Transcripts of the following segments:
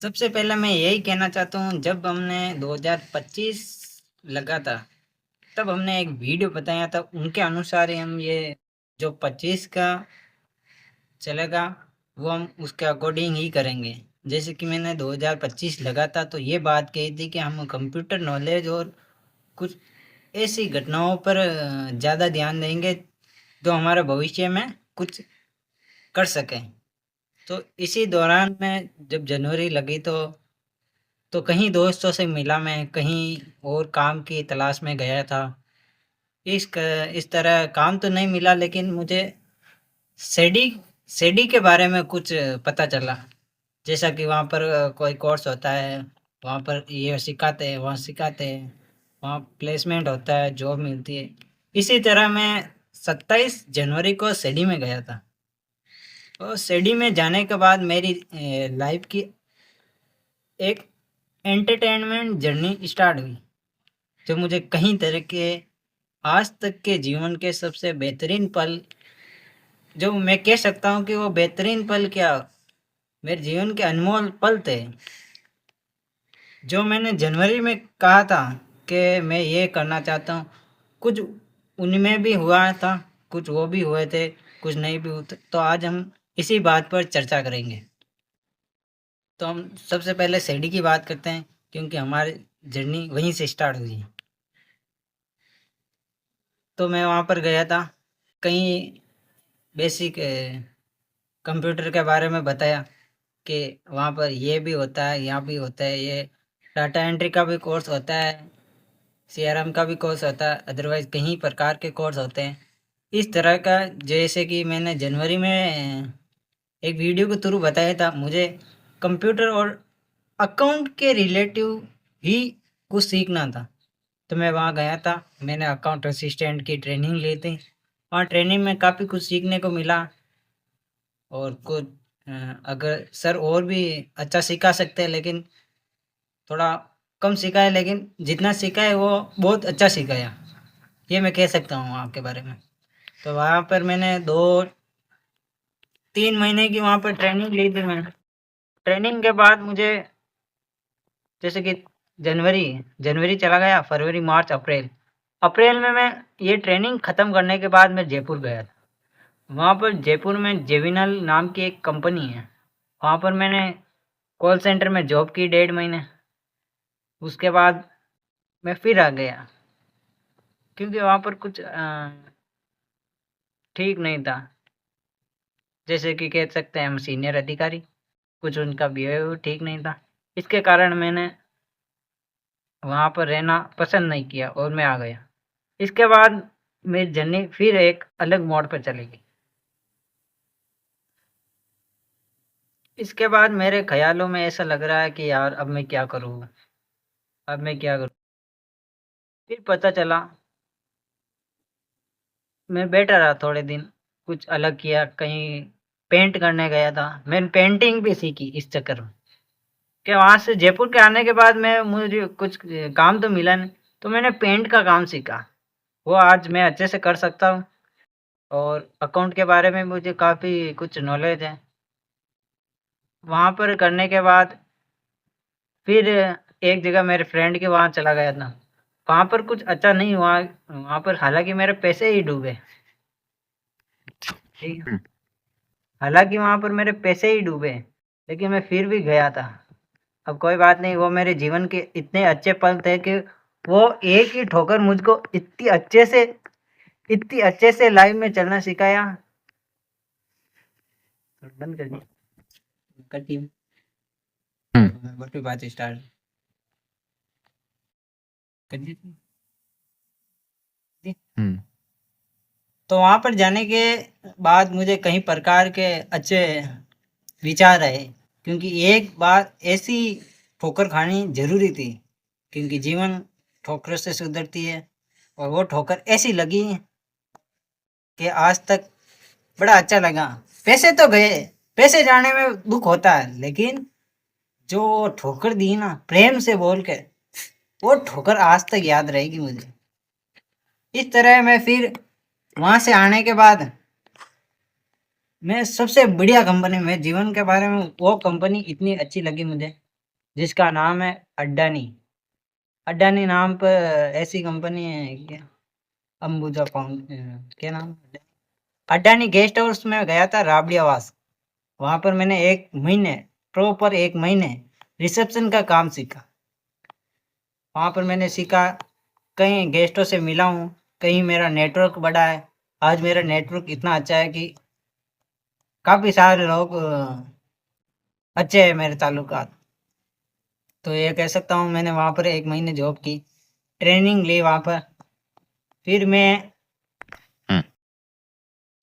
सबसे पहले मैं यही कहना चाहता हूँ, जब हमने 2025 लगा था, तब हमने एक वीडियो बताया था, उनके अनुसार ही हम ये जो 25 का चलेगा, वो हम उसके अकॉर्डिंग ही करेंगे। जैसे कि मैंने 2025 लगा था, तो ये बात कही थी कि हम कंप्यूटर नॉलेज और कुछ ऐसी घटनाओं पर ज़्यादा ध्यान देंगे, जो हमारे भविष्य में कुछ कर सकें। तो इसी दौरान मैं जब जनवरी लगी तो कहीं दोस्तों से मिला, मैं कहीं और काम की तलाश में गया था। इस तरह काम तो नहीं मिला, लेकिन मुझे सेडी सेडी के बारे में कुछ पता चला। जैसा कि वहाँ पर कोई कोर्स होता है, वहाँ पर ये सिखाते हैं, वहाँ सिखाते हैं, वहाँ प्लेसमेंट होता है, जॉब मिलती है। इसी तरह मैं 27 जनवरी को सेडी में गया था, और सेडी में जाने के बाद मेरी लाइफ की एक एंटरटेनमेंट जर्नी स्टार्ट हुई, जो मुझे कहीं तरह के आज तक के जीवन के सबसे बेहतरीन पल, जो मैं कह सकता हूँ कि वो बेहतरीन पल क्या, मेरे जीवन के अनमोल पल थे। जो मैंने जनवरी में कहा था कि मैं ये करना चाहता हूँ, कुछ उनमें भी हुआ था, कुछ वो भी हुए थे, कुछ नहीं भी हुए थे। तो आज हम इसी बात पर चर्चा करेंगे। तो हम सबसे पहले शिरडी की बात करते हैं, क्योंकि हमारी जर्नी वहीं से स्टार्ट हुई है। तो मैं वहाँ पर गया था, कहीं बेसिक कंप्यूटर के बारे में बताया कि वहाँ पर ये भी होता है, यहाँ भी होता है, ये डाटा एंट्री का भी कोर्स होता है, सीआरएम का भी कोर्स होता है, अदरवाइज कहीं प्रकार के कोर्स होते हैं। इस तरह का, जैसे कि मैंने जनवरी में एक वीडियो के थ्रू बताया था, मुझे कंप्यूटर और अकाउंट के रिलेटिव ही कुछ सीखना था। तो मैं वहाँ गया था, मैंने अकाउंट असिस्टेंट की ट्रेनिंग ली थी। वहाँ ट्रेनिंग में काफ़ी कुछ सीखने को मिला, और कुछ अगर सर और भी अच्छा सिखा सकते हैं, लेकिन थोड़ा कम सीखा है, लेकिन जितना सीखा है वो बहुत अच्छा सिखाया, ये मैं कह सकता हूँ आपके बारे में। तो वहाँ पर मैंने 2-3 महीने की वहाँ पर ट्रेनिंग ली थी मैं। ट्रेनिंग के बाद मुझे, जैसे कि जनवरी जनवरी चला गया, फरवरी, मार्च, अप्रैल। अप्रैल में मैं ये ट्रेनिंग ख़त्म करने के बाद मैं जयपुर गया था। वहाँ पर जयपुर में जेविनल नाम की एक कंपनी है, वहाँ पर मैंने कॉल सेंटर में जॉब की 1.5 महीने। उसके बाद मैं फिर आ गया, क्योंकि वहाँ पर कुछ ठीक नहीं था। जैसे कि कह सकते हैं हम सीनियर अधिकारी, कुछ उनका बिहेवियर ठीक नहीं था। इसके कारण मैंने वहाँ पर रहना पसंद नहीं किया और मैं आ गया। इसके बाद मेरी जर्नी फिर एक अलग मोड़ पर चलेगी। इसके बाद मेरे ख्यालों में ऐसा लग रहा है कि यार, अब मैं क्या करूँ, अब मैं क्या करूँ। फिर पता चला, मैं बैठा रहा थोड़े दिन, कुछ अलग किया, कहीं पेंट करने गया था। मैंने पेंटिंग भी सीखी इस चक्कर में, कि वहाँ से जयपुर के आने के बाद मैं मुझे कुछ काम तो मिला नहीं, तो मैंने पेंट का काम सीखा। वो आज मैं अच्छे से कर सकता हूँ, और अकाउंट के बारे में मुझे काफ़ी कुछ नॉलेज है। वहाँ पर करने के बाद फिर एक जगह मेरे फ्रेंड के वहाँ चला गया था। वहाँ पर कुछ अच्छा नहीं हुआ, वहाँ पर हालाँकि मेरे पैसे ही डूबे। ठीक है। हालाँकि वहाँ पर मेरे पैसे ही डूबे, लेकिन मैं फिर भी गया था। अब कोई बात नहीं, वो मेरे जीवन के इतने अच्छे पल थे कि वो एक ही ठोकर मुझको इतनी अच्छे से लाइफ में चलना सिखाया। बंद कर दी, कटिंग व्हाट वी बात स्टार्ट कर दी थी। तो वहाँ पर जाने के बाद मुझे कई प्रकार के अच्छे विचार आए, क्योंकि एक बार ऐसी ठोकर खानी जरूरी थी, क्योंकि जीवन ठोकरों से सुधरती है। और वो ठोकर ऐसी लगी कि आज तक बड़ा अच्छा लगा। पैसे तो गए, पैसे जाने में दुख होता है, लेकिन जो ठोकर दी ना प्रेम से बोल के, वो ठोकर आज तक याद रहेगी मुझे। इस तरह मैं फिर वहां से आने के बाद, मैं सबसे बढ़िया कंपनी में जीवन के बारे में, वो कंपनी इतनी अच्छी लगी मुझे जिसका नाम है अडानी। अडानी नाम पर ऐसी कंपनी है क्या, अंबुजा फाउंड, क्या नाम, अडानी गेस्ट हाउस में गया था, राबड़ी आवास। वहां पर मैंने 1 महीने, प्रॉपर 1 महीने रिसेप्शन का काम सीखा। वहां पर मैंने सीखा, कहीं गेस्टों से मिला हूँ, कहीं मेरा नेटवर्क बढ़ा है। आज मेरा नेटवर्क इतना अच्छा है कि काफी सारे लोग अच्छे हैं मेरे ताल्लुकात। तो ये कह सकता हूँ, मैंने वहां पर 1 महीने जॉब की, ट्रेनिंग ली वहां पर। फिर मैं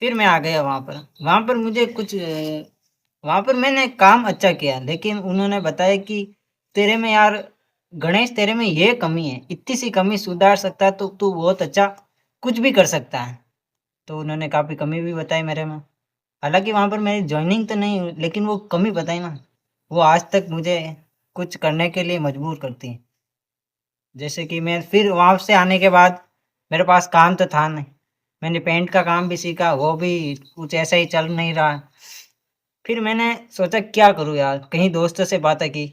फिर मैं आ गया वहां पर। वहां पर मुझे कुछ वहां पर मैंने काम अच्छा किया, लेकिन उन्होंने बताया कि तेरे में यार गणेश, तेरे में ये कमी है, इतनी सी कमी सुधार सकता है तो तू बहुत अच्छा कुछ भी कर सकता है। तो उन्होंने काफी कमी भी बताई मेरे में। हालांकि वहां पर मेरी ज्वाइनिंग तो नहीं हुई, लेकिन वो कमी बताई ना, वो आज तक मुझे कुछ करने के लिए मजबूर करती है। जैसे कि मैं फिर वहां से आने के बाद मेरे पास काम तो था नहीं, मैंने पेंट का काम भी सीखा, वो भी कुछ ऐसा ही चल नहीं रहा। फिर मैंने सोचा क्या करूँ यार, कहीं दोस्तों से बातें की,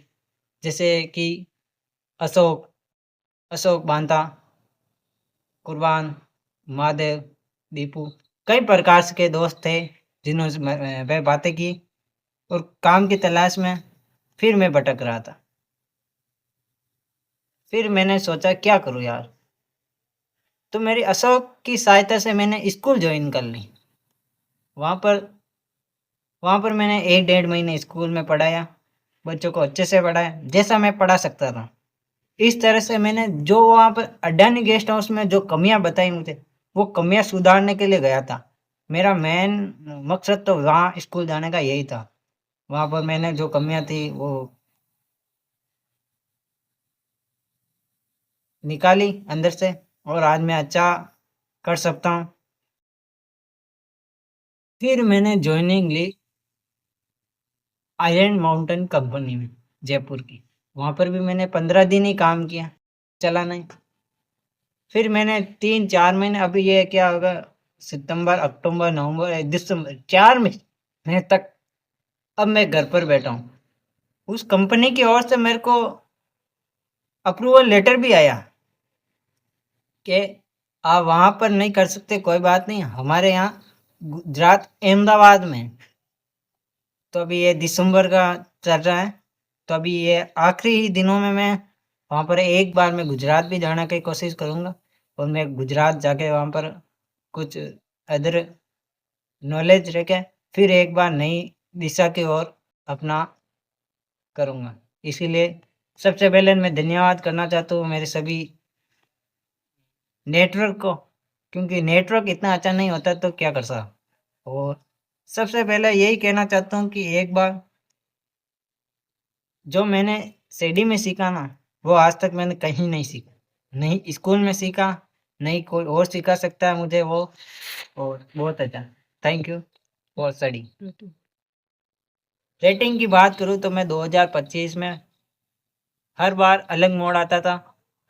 जैसे कि अशोक अशोक बांता, कुर्बान, महादेव, दीपू, कई प्रकार के दोस्त थे जिन्होंने वह बातें की। और काम की तलाश में फिर मैं भटक रहा था। फिर मैंने सोचा क्या करूँ यार, तो मेरी अशोक की सहायता से मैंने स्कूल ज्वाइन कर ली। वहाँ पर वहाँ पर मैंने 1 डेढ़ महीने स्कूल में पढ़ाया, बच्चों को अच्छे से पढ़ाया जैसा मैं पढ़ा सकता था। इस तरह से मैंने जो वहाँ पर अडानी गेस्ट हाउस में जो कमियां बताई मुझे, वो कमियां सुधारने के लिए गया था। मेरा मेन मकसद तो वहाँ स्कूल जाने का यही था। वहाँ पर मैंने जो कमियां थी वो निकाली अंदर से, और आज मैं अच्छा कर सकता हूँ। फिर मैंने ज्वाइनिंग ली आयरन माउंटेन कंपनी में, जयपुर की। वहाँ पर भी मैंने 15 दिन ही काम किया, चला नहीं। फिर मैंने 3 4 महीने, अभी ये क्या होगा, सितंबर, अक्टूबर, नवंबर, दिसंबर, 4 महीने तक अब मैं घर पर बैठा हूँ। उस कंपनी की ओर से मेरे को अप्रूवल लेटर भी आया कि आप वहाँ पर नहीं कर सकते, कोई बात नहीं, हमारे यहाँ गुजरात अहमदाबाद में। तो अभी ये दिसंबर का चल रहा है, तो अभी ये आखिरी ही दिनों में मैं वहाँ पर एक बार मैं गुजरात भी जाने की कोशिश करूँगा। और मैं गुजरात जाके वहाँ पर कुछ अदर नॉलेज लेके फिर एक बार नई दिशा की ओर अपना करूँगा। इसीलिए सबसे पहले मैं धन्यवाद करना चाहता हूँ मेरे सभी नेटवर्क को, क्योंकि नेटवर्क इतना अच्छा नहीं होता तो क्या कर सकता। और सबसे पहले यही कहना चाहता हूँ कि एक बार जो मैंने सीडी में सीखा ना, वो आज तक मैंने कहीं नहीं सीखा, नहीं स्कूल में सीखा, नहीं कोई और सिखा सकता है मुझे वो। और बहुत अच्छा, thank you for study. Rating की बात करूँ तो मैं 2025 में हर बार अलग मोड़ आता था,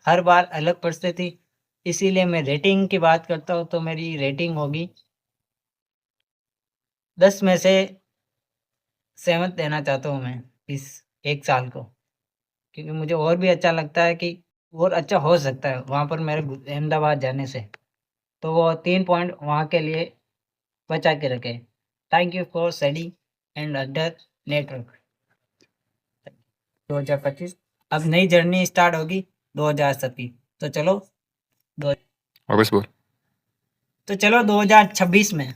हर बार अलग परिस्थिति, इसीलिए मैं रेटिंग की बात करता हूँ तो मेरी रेटिंग होगी 10 में से 7 देना चाहता हूँ मैं इस 1 साल को। क्योंकि मुझे और भी अच्छा लगता है कि और अच्छा हो सकता है वहाँ पर मेरे अहमदाबाद जाने से। तो वो 3 पॉइंट वहाँ के लिए बचा के रखे। Thank you for study and other network. 2025 अब नई जर्नी स्टार्ट होगी 2026। तो चलो दो वापस बोल। तो चलो 2026 में